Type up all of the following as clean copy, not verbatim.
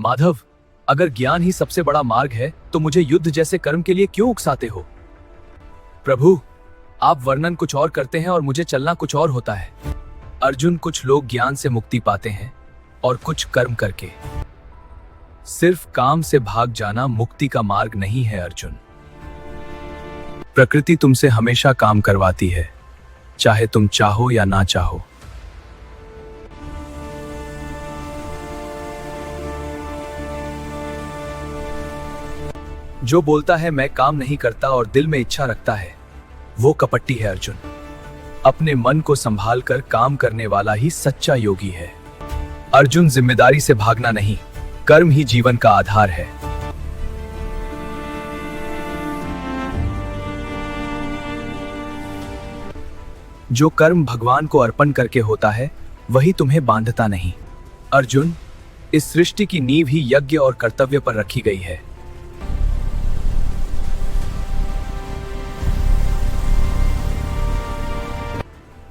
माधव, अगर ज्ञान ही सबसे बड़ा मार्ग है तो मुझे युद्ध जैसे कर्म के लिए क्यों उकसाते हो? प्रभु, आप वर्णन कुछ और करते हैं और मुझे चलना कुछ और होता है। अर्जुन, कुछ लोग ज्ञान से मुक्ति पाते हैं और कुछ कर्म करके। सिर्फ काम से भाग जाना मुक्ति का मार्ग नहीं है अर्जुन। प्रकृति तुमसे हमेशा काम करवाती है, चाहे तुम चाहो या ना चाहो। जो बोलता है मैं काम नहीं करता और दिल में इच्छा रखता है, वो कपटी है अर्जुन। अपने मन को संभाल कर काम करने वाला ही सच्चा योगी है। अर्जुन, जिम्मेदारी से भागना नहीं, कर्म ही जीवन का आधार है। जो कर्म भगवान को अर्पण करके होता है वही तुम्हें बांधता नहीं। अर्जुन, इस सृष्टि की नींव ही यज्ञ और कर्तव्य पर रखी गई है।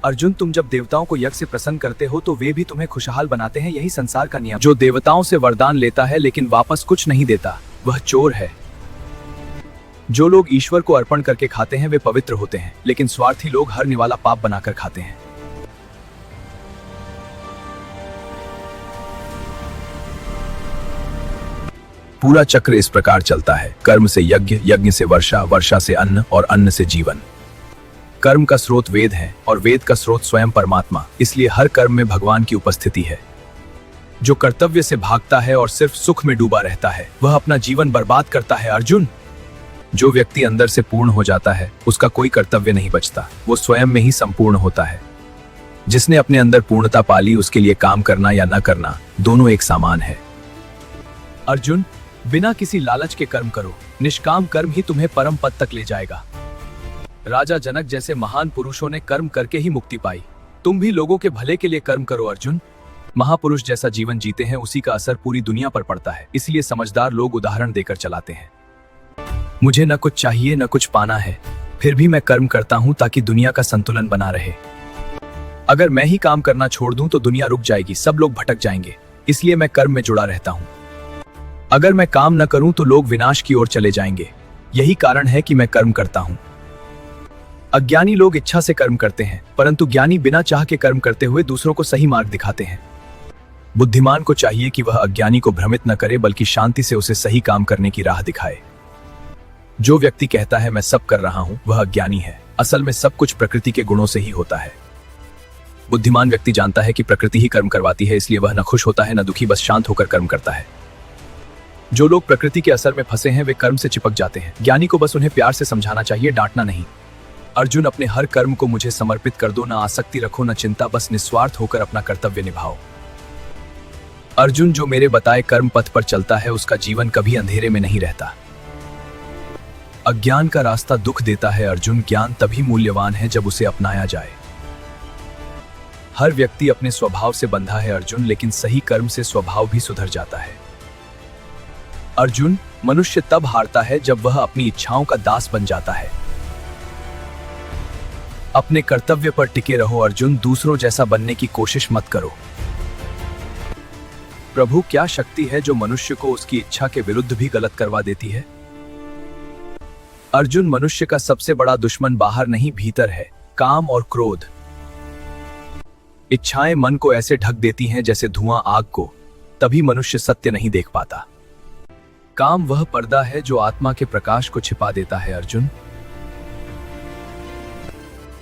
अर्जुन, तुम जब देवताओं को यज्ञ से प्रसन्न करते हो तो वे भी तुम्हें खुशहाल बनाते हैं। यही संसार का नियम। जो देवताओं से वरदान लेता है लेकिन वापस कुछ नहीं देता, वह चोर है। जो लोग ईश्वर को अर्पण करके खाते हैं वे पवित्र होते हैं, लेकिन स्वार्थी लोग हर निवाला पाप बनाकर खाते हैं। पूरा चक्र इस प्रकार चलता है: कर्म से यज्ञ, यज्ञ से वर्षा, वर्षा से अन्न और अन्न से जीवन। कर्म का स्रोत वेद है और वेद का स्रोत स्वयं परमात्मा, इसलिए हर कर्म में भगवान की उपस्थिति है। जो कर्तव्य से भागता है और सिर्फ सुख में डूबा रहता है, वह अपना जीवन बर्बाद करता है। अर्जुन, जो व्यक्ति अंदर से पूर्ण हो जाता है उसका कोई कर्तव्य नहीं बचता, वो स्वयं में ही संपूर्ण होता है। जिसने अपने अंदर पूर्णता पाली उसके लिए काम करना या न करना दोनों एक समान है। अर्जुन, बिना किसी लालच के कर्म करो, निष्काम कर्म ही तुम्हें परम पद तक ले जाएगा। राजा जनक जैसे महान पुरुषों ने कर्म करके ही मुक्ति पाई। तुम भी लोगों के भले के लिए कर्म करो अर्जुन। महापुरुष जैसा जीवन जीते हैं उसी का असर पूरी दुनिया पर पड़ता है, इसलिए समझदार लोग उदाहरण देकर चलाते हैं। मुझे न कुछ चाहिए न कुछ पाना है, फिर भी मैं कर्म करता हूं ताकि दुनिया का संतुलन बना रहे। अगर मैं ही काम करना छोड़ दूं तो दुनिया रुक जाएगी, सब लोग भटक जाएंगे, इसलिए मैं कर्म में जुड़ा रहता हूं। अगर मैं काम न करूं तो लोग विनाश की ओर चले जाएंगे, यही कारण है कि मैं कर्म करता हूं। अज्ञानी लोग इच्छा से कर्म करते हैं, परंतु ज्ञानी बिना चाह के कर्म करते हुए दूसरों को सही मार्ग दिखाते हैं। बुद्धिमान को चाहिए कि वह अज्ञानी को भ्रमित न करे, बल्कि शांति से उसे सही काम करने की राह दिखाए। जो व्यक्ति कहता है मैं सब कर रहा हूं, वह अज्ञानी है। असल में सब कुछ प्रकृति के गुणों से ही होता है। बुद्धिमान व्यक्ति जानता है कि प्रकृति ही कर्म करवाती है, इसलिए वह न खुश होता है न दुखी, बस शांत होकर कर्म करता है। जो लोग प्रकृति के असर में फंसे हैं वे कर्म से चिपक जाते हैं। ज्ञानी को बस उन्हें प्यार से समझाना चाहिए, डांटना नहीं। अर्जुन, अपने हर कर्म को मुझे समर्पित कर दो, न आसक्ति रखो न चिंता, बस निस्वार्थ होकर अपना कर्तव्य निभाओ। अर्जुन, जो मेरे बताए कर्म पथ पर चलता है उसका जीवन कभी अंधेरे में नहीं रहता। अज्ञान का रास्ता दुख देता है अर्जुन, ज्ञान तभी मूल्यवान है जब उसे अपनाया जाए। हर व्यक्ति अपने स्वभाव से बंधा है अर्जुन, लेकिन सही कर्म से स्वभाव भी सुधर जाता है। अर्जुन, मनुष्य तब हारता है जब वह अपनी इच्छाओं का दास बन जाता है। अपने कर्तव्य पर टिके रहो अर्जुन, दूसरों जैसा बनने की कोशिश मत करो। प्रभु, क्या शक्ति है जो मनुष्य को उसकी इच्छा के विरुद्ध भी गलत करवा देती है? अर्जुन, मनुष्य का सबसे बड़ा दुश्मन बाहर नहीं भीतर है, काम और क्रोध। इच्छाएं मन को ऐसे ढक देती हैं जैसे धुआं आग को, तभी मनुष्य सत्य नहीं देख पाता। काम वह पर्दा है जो आत्मा के प्रकाश को छिपा देता है अर्जुन।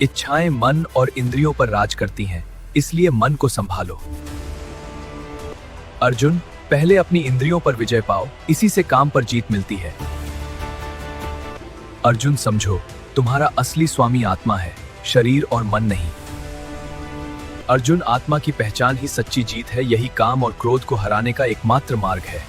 इच्छाएं मन और इंद्रियों पर राज करती हैं, इसलिए मन को संभालो। अर्जुन, पहले अपनी इंद्रियों पर विजय पाओ, इसी से काम पर जीत मिलती है। अर्जुन, समझो, तुम्हारा असली स्वामी आत्मा है, शरीर और मन नहीं। अर्जुन, आत्मा की पहचान ही सच्ची जीत है, यही काम और क्रोध को हराने का एकमात्र मार्ग है।